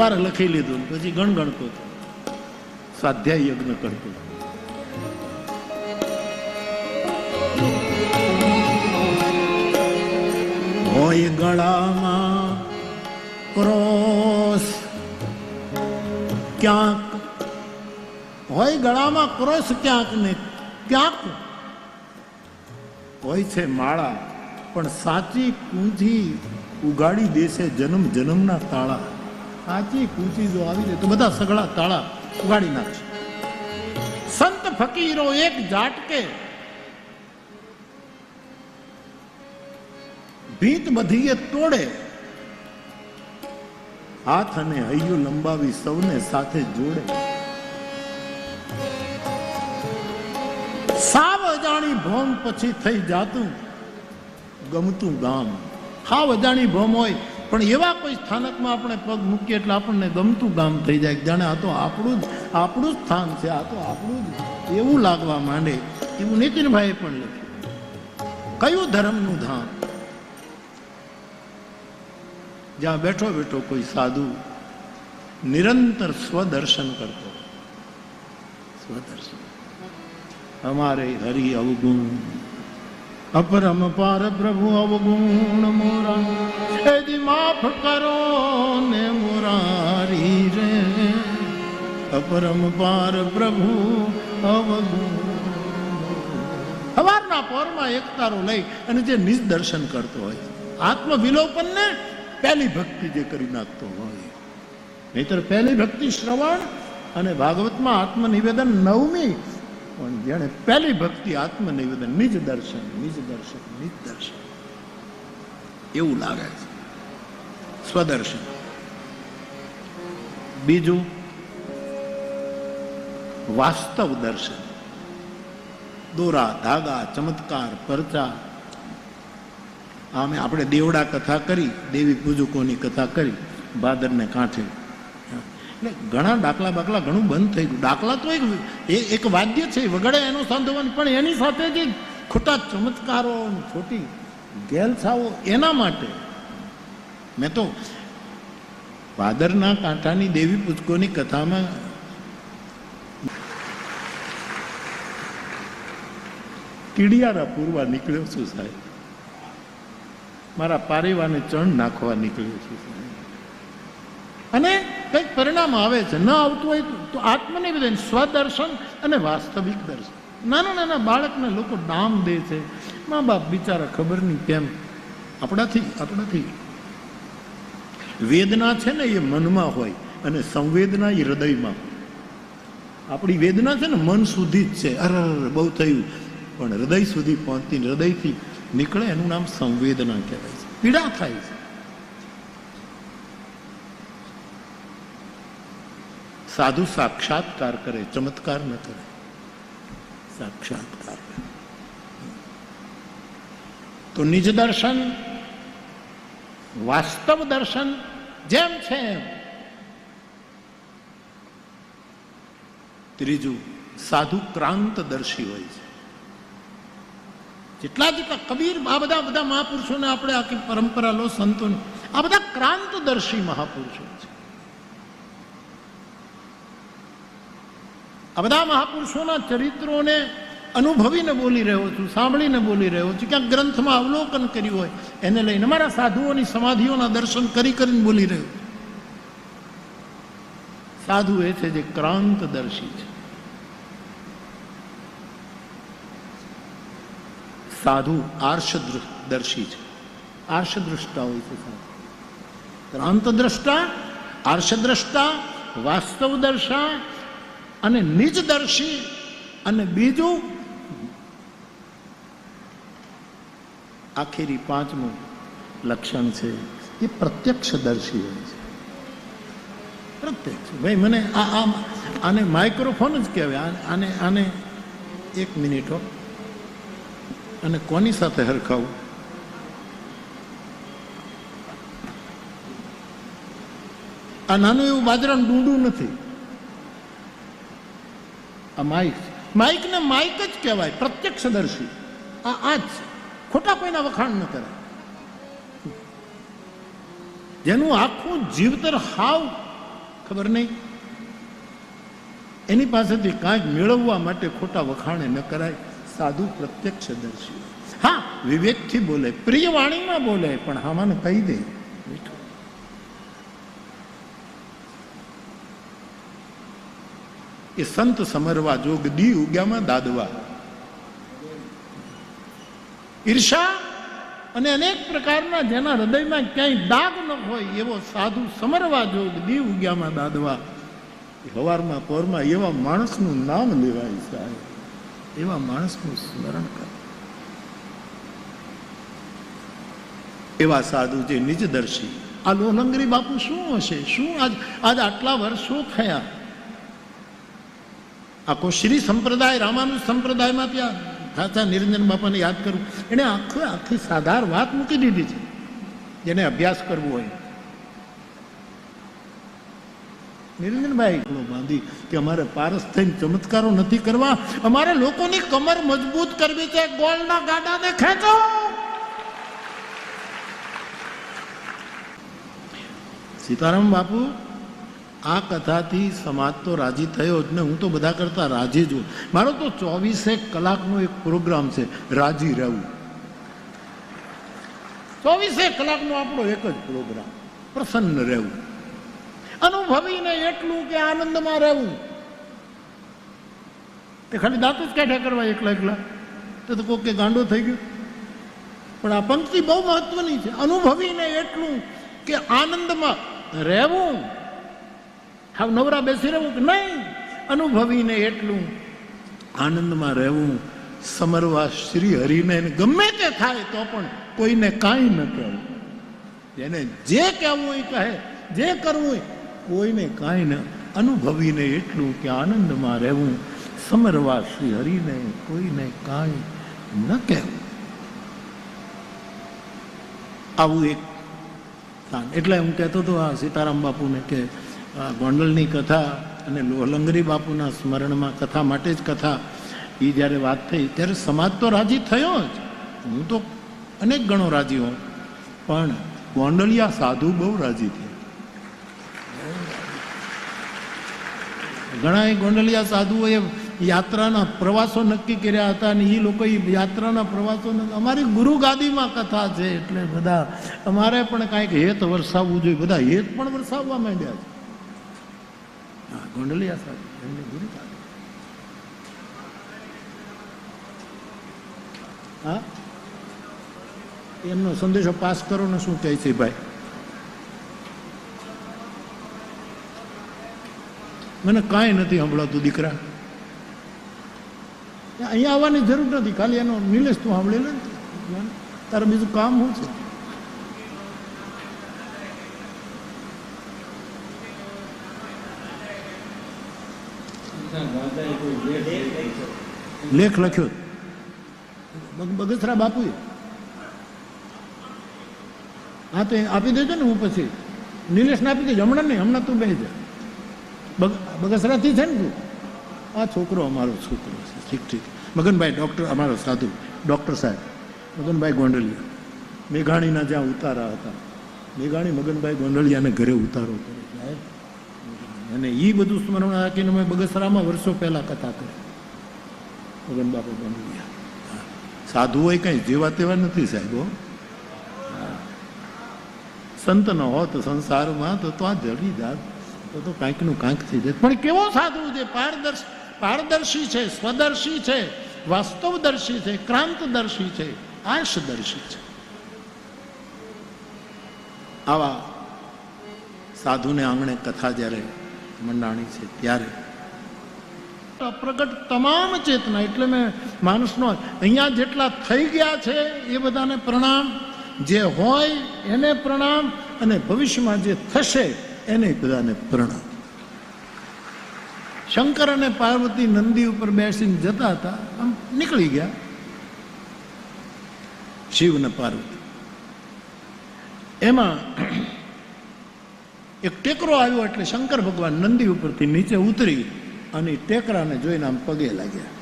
સવારે લખી લીધું, પછી ગણગણતો હતો, સ્વાધ્યાય યજ્ઞ કરતો. હોય ગળામાં ક્રોસ ક્યાંક, હોય ગળામાં ક્રોસ ક્યાંક ને ક્યાંક હોય છે માળા, પણ સાચી કુંજી ઉગાડી દેશે જન્મ જન્મના તાળા. સાચી કુંજી જો આવી જાય તો બધા સગળા તાળા ઉગાડી નાખશે. સંત ફકીરો એક ઝાટકે ભીત બધીએ તોડે, હાથ અને હૈયું લંબાવી સૌને સાથે જોડે. સાવ અજાણી ભોમ પછી થઈ જાતું ગમતું ગામ. હાવ અજાણી ભોમ હોય પણ એવા કોઈ સ્થાનકમાં આપણે પગ મૂકીએ એટલે આપણને ગમતું ગામ થઈ જાય. જાણે આ તો આપણું જ સ્થાન છે, આ તો આપણું જ એવું લાગવા માંડે. એવું નીતિનભાઈએ પણ લખ્યું. કયું ધર્મનું ધામ? જ્યાં બેઠો બેઠો કોઈ સાધુ નિરંતર સ્વદર્શન કરતો. સ્વદર્શન. हमारे हरि अवगुण अपरम पार प्रभु अवगुण मोरा, यदि माफ करो ने मुरारी रे, अपरम पार प्रभु अवगुण. સવારના પોરમાં એક તારો લઈ અને જે નિજ દર્શન કરતો હોય, આત્મ વિલોપન ને પહેલી ભક્તિ જે કરી નાખતો હોય. નહીતર પહેલી ભક્તિ શ્રવણ અને ભાગવતમાં આત્મનિવેદન નવમી, પણ જેને પહેલી ભક્તિ આત્મનિવેદન, નિજ દર્શન, નિજ દર્શન, નિજ દર્શન, એવું લાગે છે. સ્વદર્શન. બીજું વાસ્તવ દર્શન. દોરા ધાગા ચમત્કાર પરચા. આમે આપણે દેવડા કથા કરી, દેવી પૂજકોની કથા કરી ભાદરને કાંઠે. એટલે ઘણા દાખલા બાકલા ઘણું બંધ થઈ ગયું. દાખલા તો એક વાદ્ય છે, વગાડે એનો સાંધવાની, પણ એની સાથે જે ખોટા ચમત્કારો, ખોટી ગેલછાઓ, એના માટે મેં તો ભાદરના કાંઠાની દેવી પૂજકોની કથામાં કીડિયારા પૂરવા નીકળ્યો છું સાહેબ, મારા પારેવાને ચણ નાખવા નીકળ્યો છું સાહેબ. અને કંઈક પરિણામ આવે છે, ન આવતું હોય તો આત્મનિવેદન, સ્વદર્શન અને વાસ્તવિક દર્શન. નાના નાના બાળકને લોકો નામ દે છે, મા બાપ બિચારા ખબર નહીં કેમ. આપણાથી વેદના છે ને એ મનમાં હોય અને સંવેદના એ હૃદયમાં હોય. આપણી વેદના છે ને મન સુધી જ છે, અરે બહુ થયું, પણ હૃદય સુધી પહોંચતી, હૃદયથી નીકળે એનું નામ સંવેદના કહેવાય છે. પીડા થાય છે. સાધુ સાક્ષાત્કાર કરે, ચમત્કાર ન કરે, સાક્ષાત્કાર કરે. તો નિજ દર્શન, વાસ્તવ દર્શન જેમ છે એમ. ત્રીજું સાધુ ક્રાંતદર્શી હોય છે. જેટલા કબીર, આ બધા મહાપુરુષોને આપણે આખી પરંપરા લો, સંતોની, આ બધા ક્રાંતદર્શી મહાપુરુષો છે. આ બધા મહાપુરુષોના ચરિત્રોને અનુભવીને બોલી રહ્યો છું, સાંભળીને બોલી રહ્યો છું, ક્યાંક ગ્રંથમાં અવલોકન કર્યું હોય એને લઈને, અમારા સાધુઓની સમાધિઓના દર્શન કરીને બોલી રહ્યો. સાધુ એ છે જે ક્રાંતદર્શી છે. સાધુ આર્ષદર્શી છે, આર્ષદ્રષ્ટા હોય છે સાધુ. ક્રાંતદ્રષ્ટા, આર્ષદ્રષ્ટા, વાસ્તવદર્શા અને નિજદર્શી. અને બીજું આખેરી પાંચમું લક્ષણ છે એ પ્રત્યક્ષદર્શી હોય છે. પ્રત્યક્ષ. ભાઈ મને આને માઇક્રોફોન જ કહેવાય. આને એક મિનિટ હો, અને કોની સાથે હરખાવું? આ નાનું એવું બાજરાનું ડૂંડું નથી, આ માઇક. માઇકને માઇક જ કહેવાય, પ્રત્યક્ષદર્શી. આ જ ખોટા કોઈના વખાણ ન કરાય. જેનું આખું જીવતર હાવ ખબર નહીં. એની પાસેથી કાંઈક મેળવવા માટે ખોટા વખાણે ન કરાય. સાધુ પ્રત્યક્ષદર્શી, હા વિવેકથી બોલે, પ્રિય વાણીમાં બોલે, પણ હામાને કહી દે. એ સંત સમરવા જોગ દી ઉગ્યામાં દાદવા. ઈર્ષા અને અનેક પ્રકારના જેના હૃદયમાં ક્યાંય દાગ ન હોય એવો સાધુ સમરવા જોગ દી ઉગ્યામાં દાદવા. હવારમાં પોરમાં એવા માણસનું નામ લેવાય સાહેબ, એવા માણસનું સ્મરણ કરે. એવા સાધુ જે નિજદર્શી. આ લોલંગરી બાપુ શું હશે, શું આજ આટલા વર્ષો થયા. આખો શ્રી સંપ્રદાય રામાનુજ સંપ્રદાયમાં ત્યાં ખાસા નિરંજન બાપાને યાદ કરું, એને આખી સાધાર વાત મૂકી દીધી છે. જેને અભ્યાસ કરવો હોય નિરંજનભાઈ બાંધી કે અમારે પારસ થઈને ચમત્કારો નથી કરવા, અમારે લોકોની કમર મજબૂત કરવી છે. ગોળના ગાડાને ખેંચો. સીતારામ બાપુ આ કથાથી સમાજ તો રાજી થયો જ ને. હું તો બધા કરતા રાજી છું. મારો તો 24 કલાકનો એક પ્રોગ્રામ છે, રાજી રહેવું. 24 કલાકનો આપણો એક જ પ્રોગ્રામ, પ્રસન્ન રહેવું, અનુભવીને એટલું કે આનંદમાં રહેવું. તે ખાલી દાંત જ કાઢ્યા કરવા એકલા એકલા તો કોક કે ગાંડો થઈ ગયો. પણ આ પંક્તિ બહુ મહત્વની છે. અનુભવીને એટલું કે આનંદમાં રહેવું. હા નવરા બેસી રહેવું કે નહીં, અનુભવીને એટલું આનંદમાં રહેવું. સમરવા શ્રી હરિને ગમે તે થાય તો પણ કોઈને કાંઈ ન કહેવું. જેને જે કહેવું એ કહે, જે કરવું કોઈને કાંઈ ન. અનુભવીને એટલું કે આનંદમાં રહેવું. સમરવા શ્રી હરિને કોઈને કાંઈ ન કહેવું. આવું એક. એટલે હું કહેતો હતો આ સીતારામ બાપુને કે ગોંડલની કથા અને લોલંગરી બાપુના સ્મરણમાં કથા માટે જ કથા એ જ્યારે વાત થઈ ત્યારે સમાજ તો રાજી થયો જ. હું તો અનેક ગણો રાજી હોઉં, પણ ગોંડલિયા સાધુ બહુ રાજી થયા. ઘણા ગોંડલિયા સાધુઓએ યાત્રાના પ્રવાસો નક્કી કર્યા હતા અને એ લોકો યાત્રાના પ્રવાસો, અમારી ગુરુ ગાદીમાં કથા છે એટલે બધા અમારે પણ કાંઈક હેત વરસાવવું જોઈએ. બધા હેત પણ વરસાવવા માંડ્યા છે. હા ગોંડલિયા સાધુ એમની ગુરુ ગાદી. હા એમનો સંદેશો પાસ કરો ને શું કહે છે ભાઈ. મને કાંઈ નથી સાંભળાતું દીકરા. અહીંયા આવવાની જરૂર નથી, ખાલી એનો નિલેશ તું સાંભળી લે ને, તારે બીજું કામ શું છે. લેખ લખ્યો બગસરા બાપુએ. હા તો આપી દેજો ને, હું પછી નિલેશને આપી દેજો. હમણાં નહીં, હમણાં તું બેસી જા. બગસરાથી છે ને તું? આ છોકરો અમારો છોકરો છે. ઠીક ઠીક. મગનભાઈ ડૉક્ટર, અમારો સાધુ ડૉક્ટર સાહેબ મગનભાઈ ગોંડલિયા, મેઘાણીના જ્યાં ઉતારા હતા, મેઘાણી મગનભાઈ ગોંડલિયાને ઘરે ઉતારો કરે સાહેબ. અને એ બધું સ્મરણ રાખીને મેં બગસરામાં વર્ષો પહેલાં કથા કરી. મગન બાપુ ગોંડલિયા સાધુ હોય કંઈ જેવા તેવા નથી સાહેબ. સંત ન હોત સંસારમાં તો આ જડી જાત તો કાંઈકનું કાંઈક થઈ જાય. પણ કેવો સાધુ છે, પારદર્શી છે, સ્વદર્શી છે, વાસ્તવદર્શી છે, ક્રાંતદર્શી છે, આંશદર્શી છે. આવા સાધુને આંગણે કથા જ્યારે મંડાણી છે ત્યારે પ્રગટ તમામ ચેતના. એટલે મેં માણસનો અહીંયા જેટલા થઈ ગયા છે એ બધાને પ્રણામ, જે હોય એને પ્રણામ, અને ભવિષ્યમાં જે થશે એને બધાને પ્રણામ. શંકર અને પાર્વતી નંદી ઉપર બેસીને જતા હતા, આમ નીકળી ગયા શિવ ને પાર્વતી. એમાં એક ટેકરો આવ્યો એટલે શંકર ભગવાન નંદી ઉપરથી નીચે ઉતરી અને ટેકરાને જોઈને આમ પગે લાગ્યા.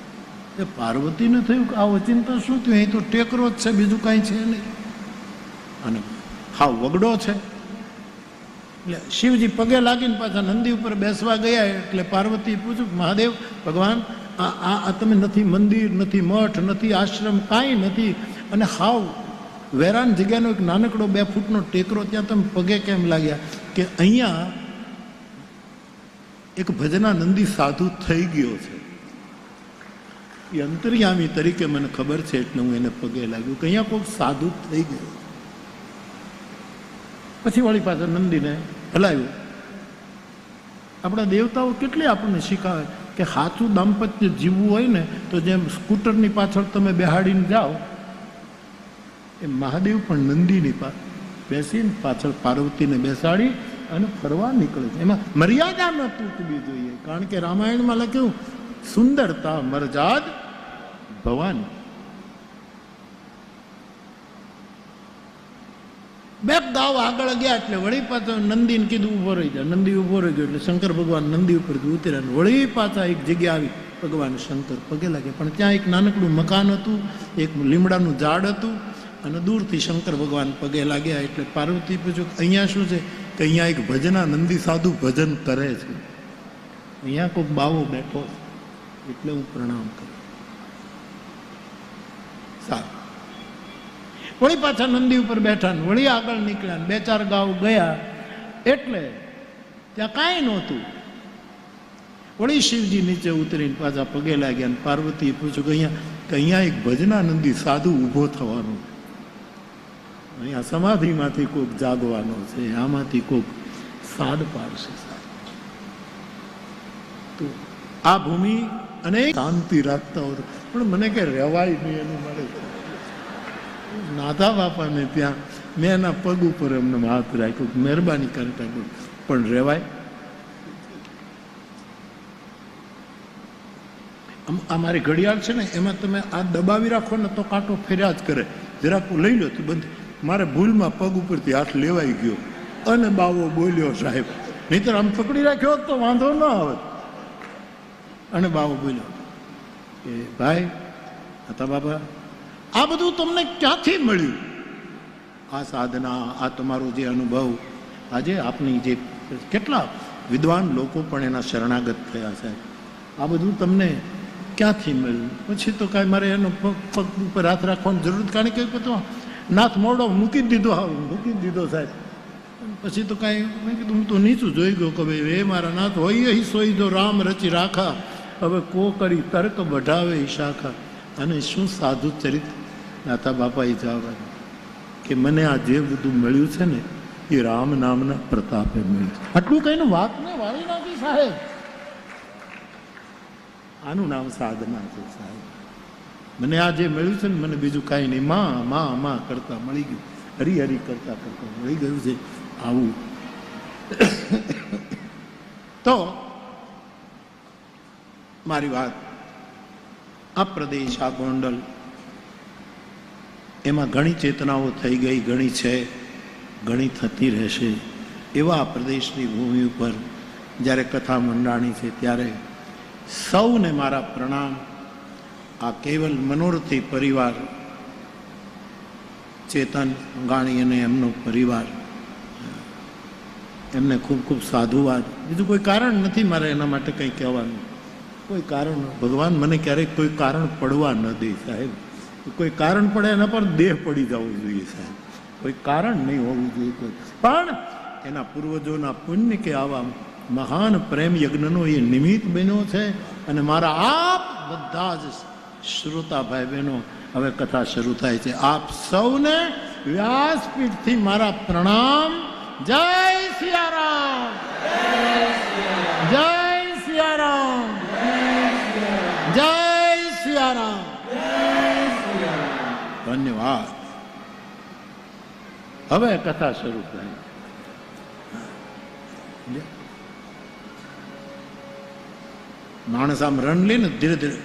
એ પાર્વતીને થયું કે આ ઓચિંતો શું થયું, અહીં તો ટેકરો જ છે, બીજું કાંઈ છે નહીં, અને હા વગડો છે. એટલે શિવજી પગે લાગીને પાછા નંદી ઉપર બેસવા ગયા. એટલે પાર્વતી પૂછ્યું, મહાદેવ ભગવાન, આ તમે નથી મંદિર, નથી મઠ, નથી આશ્રમ, કાંઈ નથી, અને હાવ વેરાન જગ્યાનો એક નાનકડો 2 ફૂટનો ટેકરો, ત્યાં તમે પગે કેમ લાગ્યા? કે અહીંયા એક ભજના નંદી સાધુ થઈ ગયો છે, એ અંતર્યામી તરીકે મને ખબર છે, એટલે હું એને પગે લાગ્યું કે અહીંયા કોઈક સાધુ થઈ ગયો. પછી વળી પાછળ નંદીને હલાવ્યું. આપણા દેવતાઓ કેટલી આપણને શીખાવે કે સાચું દાંપત્ય જીવવું હોય ને તો જેમ સ્કૂટરની પાછળ તમે બેહાડીને જાઓ, એ મહાદેવ પણ નંદીની બેસીને પાછળ પાર્વતીને બેસાડી અને ફરવા નીકળે છે. એમાં મર્યાદા ન તૂટવી જોઈએ, કારણ કે રામાયણમાં લખ્યું સુંદરતા મરજાદ ભવાની. 2 ગાવ આગળ ગયા એટલે વળી પાછા નંદીને કીધું ઊભો રહી જાય. નંદી ઊભો રહી ગયો એટલે શંકર ભગવાન નંદી ઉપરથી ઉતર્યા. વળી પાછા એક જગ્યા આવી, ભગવાન શંકર પગે લાગે, પણ ત્યાં એક નાનકડું મકાન હતું, એક લીમડાનું ઝાડ હતું, અને દૂરથી શંકર ભગવાન પગે લાગ્યા. એટલે પાર્વતી પૂછ્યું, અહીંયા શું છે? કે અહીંયા એક ભજના નંદી સાધુ ભજન કરે છે, અહીંયા કોઈક બાવો બેઠો છે, એટલે હું પ્રણામ કરું. સારું. વળી પાછા નંદી ઉપર બેઠા ને વળી આગળ નીકળ્યા. 2-4 ગાવ ગયા એટલે ત્યાં કાંઈ નહોતું. વળી શિવજી નીચે ઉતરીને પાછા પગે લાગ્યા. પાર્વતીએ પૂછ્યું કે અહીંયા એક ભજના નંદી સાધુ ઊભો થવાનો, અહીંયા સમાધિમાંથી કોઈક જાગવાનો છે, આમાંથી કોઈક સાદ પાડશે. તો આ ભૂમિ અને શાંતિ રાખતા હોય, પણ મને કે રહેવાય નહીં એનું મળે. નાથા બાપાને ત્યાં મેં એના પગ ઉપર એમને હાથ રાખ્યો, મહેરબાની કરતા પણ રહેવાય. આ મારી ઘડિયાળ છે ને, એમાં તમે આ દબાવી રાખો ને તો કાંટો ફેર્યા જ કરે. જરાક લઈ લો તો બંધ. મારે ભૂલમાં પગ ઉપરથી હાથ લેવાઈ ગયો અને બાવો બોલ્યો સાહેબ, નહીતર આમ પકડી રાખ્યો તો વાંધો ન આવે. અને બાવો બોલ્યો કે ભાઈ હતા બાબા, આ બધું તમને ક્યાંથી મળ્યું? આ સાધના, આ તમારો જે અનુભવ, આજે આપની જે કેટલા વિદ્વાન લોકો પણ એના શરણાગત થયા છે, આ બધું તમને ક્યાંથી મળ્યું? પછી તો કાંઈ મારે એનો પગ ઉપર હાથ રાખવાની જરૂર, કારણ કે તો નાથ મોડો મૂકી જ દીધો, મૂકી જ દીધો સાહેબ. પછી તો કાંઈ મેં કીધું, હું તો નીચું જોઈ ગયો કે ભાઈ એ મારા નાથ હોય સોઈ જો રામ રચી રાખા, હવે કો કરી તર્ક બઢાવે શાખા. અને શું સાધુ ચરિત્ર નાથા બાપાએ જવાબ કે મને આ જે બધું મળ્યું છે ને એ રામ નામના પ્રતાપે મળ્યું. આટલું કહીને વાતને વાળી નાખી સાહેબ. આનું નામ સાધના છે સાહેબ. મને આ જે મળ્યું છે ને, મને બીજું કાંઈ નહીં, માં કરતા મળી ગયું, હરી કરતા કરતા મળી ગયું છે. આવું તો મારી વાત, આ પ્રદેશ, આ ગોંડલ, એમાં ઘણી ચેતનાઓ થઈ ગઈ, ઘણી છે, ઘણી થતી રહેશે. એવા પ્રદેશની ભૂમિ ઉપર જ્યારે કથા મંડાણી છે ત્યારે સૌને મારા પ્રણામ. આ કેવલ મનોરથી પરિવાર, ચેતન ગાણી અને એમનો પરિવાર, એમને ખૂબ ખૂબ સાધુવાદ. બીજું કોઈ કારણ નથી મારે એના માટે કંઈ કહેવાનું, કોઈ કારણ. ભગવાન મને ક્યારેક કોઈ કારણ પડવા ન દે સાહેબ. કોઈ કારણ પડે એના પર દેહ પડી જવું જોઈએ સાહેબ, કોઈ કારણ નહીં હોવું જોઈએ કોઈ. પણ એના પૂર્વજોના પુણ્ય કે આવા મહાન પ્રેમ યજ્ઞનો એ નિમિત્ત બન્યો છે. અને મારા આપ બધા જ શ્રોતા ભાઈ બહેનો, હવે કથા શરૂ થાય છે. આપ સૌને વ્યાસપીઠથી મારા પ્રણામ. જય સિયારામ, જય સિયારામ, જય સિયારામ. ધન્યવાદ. હવે કથા શરૂ થાય. માણસ આમ રન લે ને ધીરે ધીરે,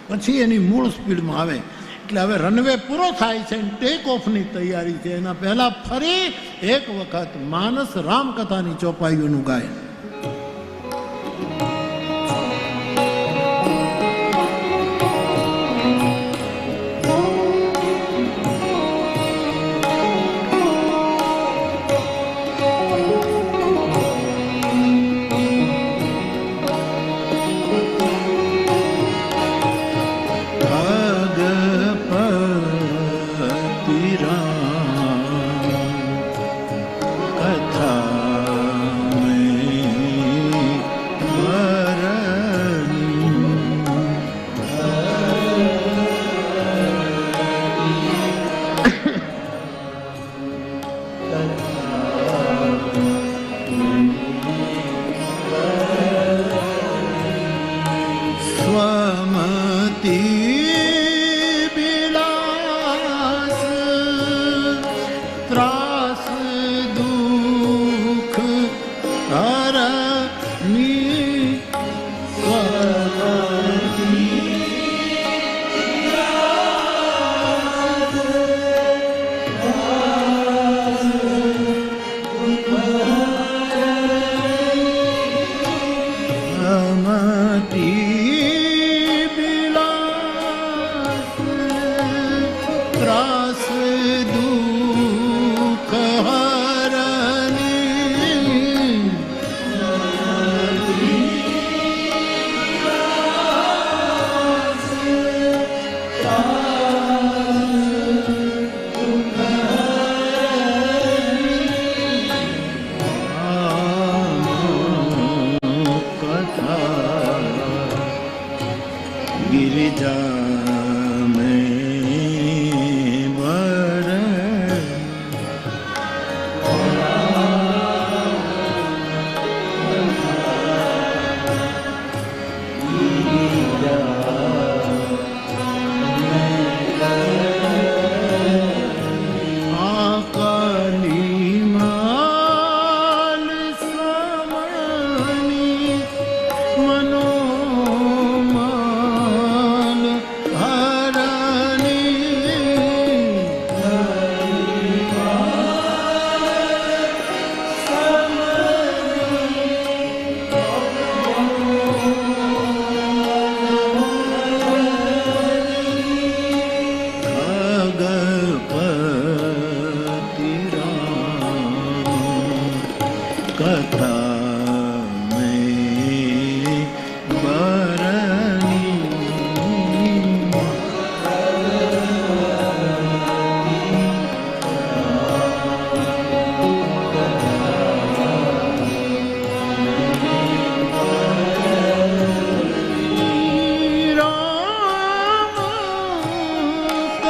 પછી એની મૂળ સ્પીડમાં આવે. એટલે હવે રનવે પૂરો થાય છે, ટેક ઓફની તૈયારી છે. એના પહેલા ફરી એક વખત માનસ રામકથાની ચોપાઈઓનું ગાયન.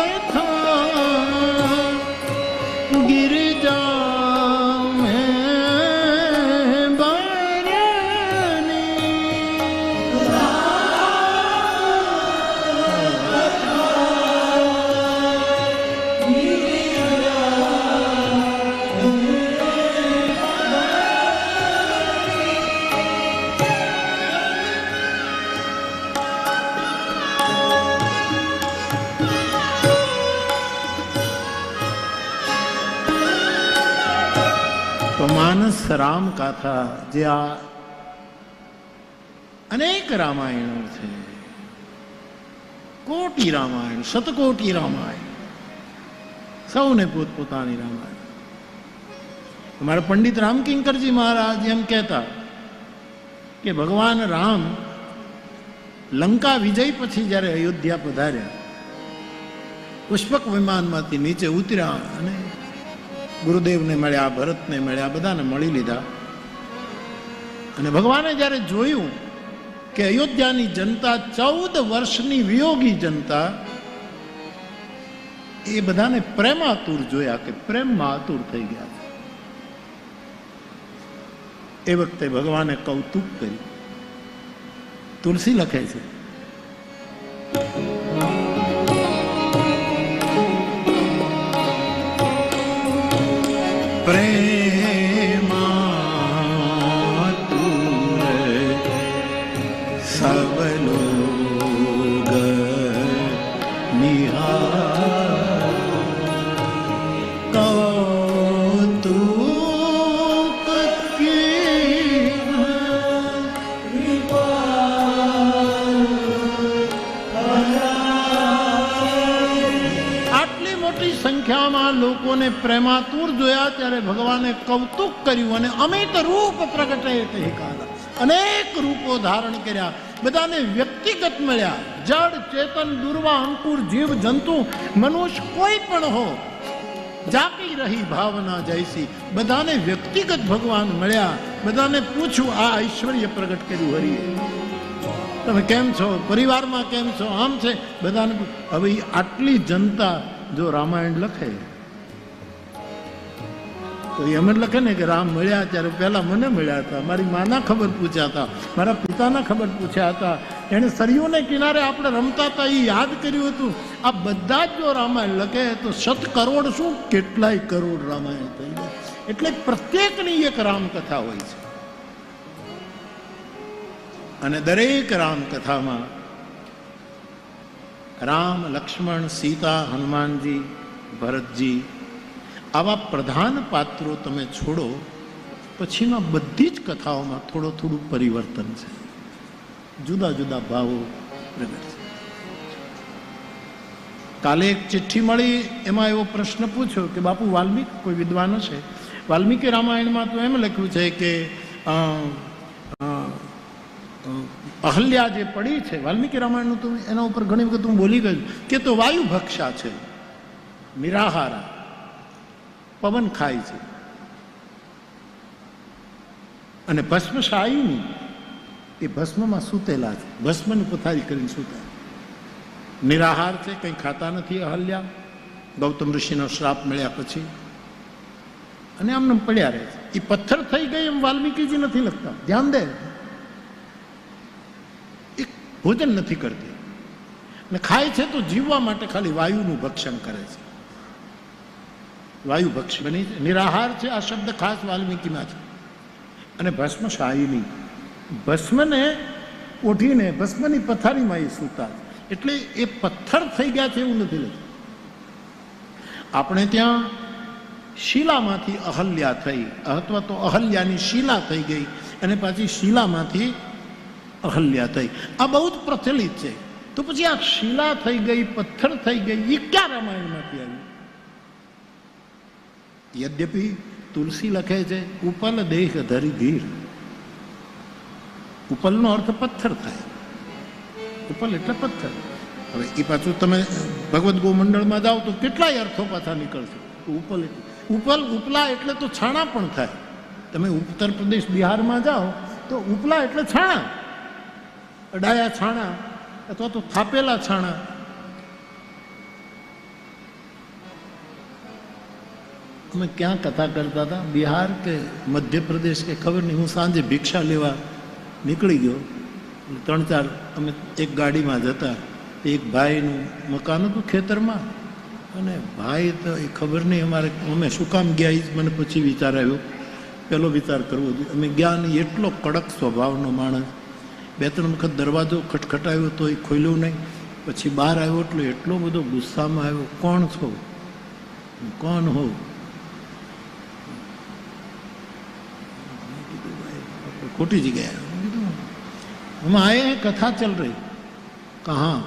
कथा गिरिजा में बरनी। तो मानस राम गाथा जे आ अनेक रामायणों थे, कोटि रामायण, शतकोटि रामायण, सौने पोतपोतानी रामायण। हमारे पंडित रामकिंकर जी महाराज एम कहता कि भगवान राम लंका विजय पछी જ્યારે અયોધ્યા પધાર્યા, પુષ્પક વિમાનમાંથી નીચે ઉતર્યા અને ગુરુદેવને મળ્યા, ભરતને મળ્યા, બધાને મળી લીધા. અને ભગવાને જ્યારે જોયું કે અયોધ્યાની જનતા 14 વર્ષની વિયોગી જનતા, એ બધાને પ્રેમાતુર જોયા કે પ્રેમમાં આતુર થઈ ગયા છે. એ વખતે ભગવાને કૌતુક કર્યું. તુલસી લખે છે, प्रेमातुर सब लोग निहार, कौतुक की આટલી મોટી સંખ્યામાં લોકોને પ્રેમાતુર જોયા ત્યારે ભગવાને કૌતુક કર્યું અને અમિત રૂપ પ્રગટે તે કાલા, અનેક રૂપો ધારણ કર્યા, બધાને વ્યક્તિગત મળ્યા. જડ ચેતન દુર્વા અંકુર જીવ જંતુ મનુષ્ય કોઈ પણ હો, જાકી રહી ભાવના જૈસી, બધાને વ્યક્તિગત ભગવાન મળ્યા. બધાને પૂછ્યું, આ ઐશ્વર્ય પ્રગટ કર્યું હરિએ, તમે કેમ છો, પરિવારમાં કેમ છો, આમ છે બધાને. હવે આટલી જનતા જો રામાયણ લખે તો એમ જ લખે ને કે રામ મળ્યા ત્યારે પહેલા મને મળ્યા હતા, મારી માના ખબર પૂછ્યા હતા, મારા પિતાના ખબર પૂછ્યા હતા, એને સરયુને કિનારે આપણે રમતા હતા એ યાદ કર્યું હતું. આ બધા જ જો રામાયણ લખે તો 7 કરોડ શું કેટલાય કરોડ રામાયણ થઈ જાય. એટલે પ્રત્યેકની એક રામકથા હોય છે અને દરેક રામકથામાં રામ, લક્ષ્મણ, સીતા, હનુમાનજી, ભરતજી આવા પ્રધાન પાત્રો તમે છોડો, પછીમાં બધી જ કથાઓમાં થોડું પરિવર્તન છે, જુદા જુદા ભાવો પ્રગટ છે. કાલે એક ચિઠ્ઠી મળી, એમાં એવો પ્રશ્ન પૂછ્યો કે બાપુ વાલ્મીકી, કોઈ વિદ્વાનો છે, વાલ્મીકી રામાયણમાં તો એમ લખ્યું છે કે અહલ્યા જે પડી છે, વાલ્મીકી રામાયણનું તો એના ઉપર ઘણી વખત હું બોલી ગયો કે તો વાયુ ભક્ષા છે, નિરાહારા, પવન ખાય છે, અને ભસ્મશાયી એ ભસ્મમાં સૂતેલા છે, ભસ્મની પથારી કરીને સૂતા, નિરાહાર છે, કંઈ ખાતા નથી અહલ્યા, ગૌતમ ઋષિનો શ્રાપ મળ્યા પછી, અને આમને પડ્યા રહે છે. એ પથ્થર થઈ ગઈ એમ વાલ્મીકીજી નથી લખતા, ધ્યાન દે. ભોજન નથી કરતી અને ખાય છે તો જીવવા માટે ખાલી વાયુનું ભક્ષણ કરે છે, વાયુ ભક્ષ બની છે. નિરાહાર છે આ શબ્દ ખાસ વાલ્મીકીમાં છે. અને ભસ્મશાયીની, ભસ્મને ઓઢીને ભસ્મની પથારીમાં એ સૂતા, એટલે એ પથ્થર થઈ ગયા છે એવું નથી લખ્યું. આપણે ત્યાં શીલામાંથી અહલ્યા થઈ, અથવા તો અહલ્યાની શીલા થઈ ગઈ અને પાછી શીલામાંથી અહલ્યા થઈ, આ બહુ જ પ્રચલિત છે. તો પછી આ શીલા થઈ ગઈ, પથ્થર થઈ ગઈ, એ ક્યાં રામાયણમાંથી આવ્યું? યદ્યપિ તુલસી લખે છે ઉપલ દેહ ધરી ધીર, ઉપલનો અર્થ પથ્થર થાય, ઉપલ એટલે પથ્થર. હવે એ પાછું તમે ભગવદ્ ગોમંડળમાં જાઓ તો કેટલાય અર્થો પાછા નીકળશે. ઉપલ ઉપલ ઉપલા એટલે તો છાણા પણ થાય. તમે ઉત્તર પ્રદેશ બિહારમાં જાઓ તો ઉપલા એટલે છાણા, અડાયા છાણા અથવા તો થાપેલા છાણા. અમે ક્યાં કથા કરતા હતા, બિહાર કે મધ્યપ્રદેશ કે ખબર નહીં. હું સાંજે ભિક્ષા લેવા નીકળી ગયો. 3-4 અમે એક ગાડીમાં જતા. એક ભાઈનું મકાન હતું ખેતરમાં, અને ભાઈ તો એ ખબર નહીં અમે શું કામ ગયા, એ જ મને પછી વિચાર આવ્યો. પહેલો વિચાર કરવો જોઈએ. અમે ગયા નહીં. એટલો કડક સ્વભાવનો માણસ. 2-3 વખત દરવાજો ખટખટાવ્યો તો એ ખોલ્યો નહીં. પછી બહાર આવ્યો એટલે એટલો બધો ગુસ્સામાં આવ્યો, કોણ છો, કોણ હો? खोटी जगह हम आए हैं, कथा चल रही. कहाँ?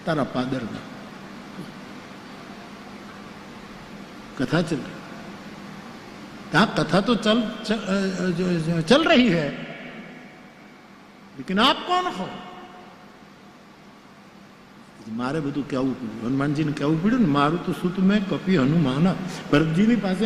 तारा पादर में कथा चल रही. कहा कथा तो चल रही है, लेकिन आप कौन हो? મારે બધું કહેવું પડ્યું. હનુમાનજીને કહેવું પડ્યું ને, મારું તો શું, મેં કપી હનુમાન ભરતજીની પાસે